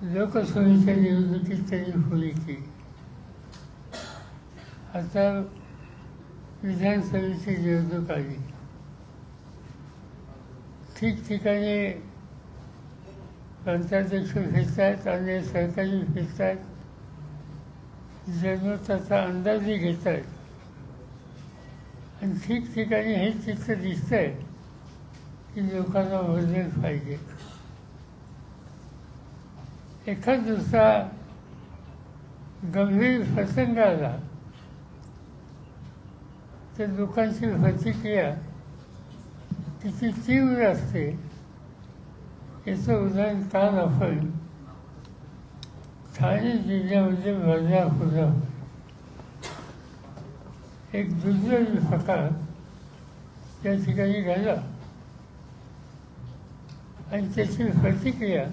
लोकसभेच्या निवडणुकीत त्यांनी होळी केली. आता विधानसभेची निवडणूक आली. ठिकठिकाणी प्रांताध्यक्ष फिरत आहेत, अन्य सहकारी फिरत आहेत, जनमताचा अंदाजही घेत आहेत. आणि ठिकठिकाणी हे चित्र दिसत आहे की लोकांना बदल पाहिजे. एखाद दुसरा गंभीर प्रसंग आला तर लोकांची प्रतिक्रिया किती तीव्र असते याचं उदाहरण काल आपण ठाणे जिल्ह्यामध्ये बदलापूरला एक दुर्दैवी प्रकार त्या ठिकाणी घडला आणि त्याची प्रतिक्रिया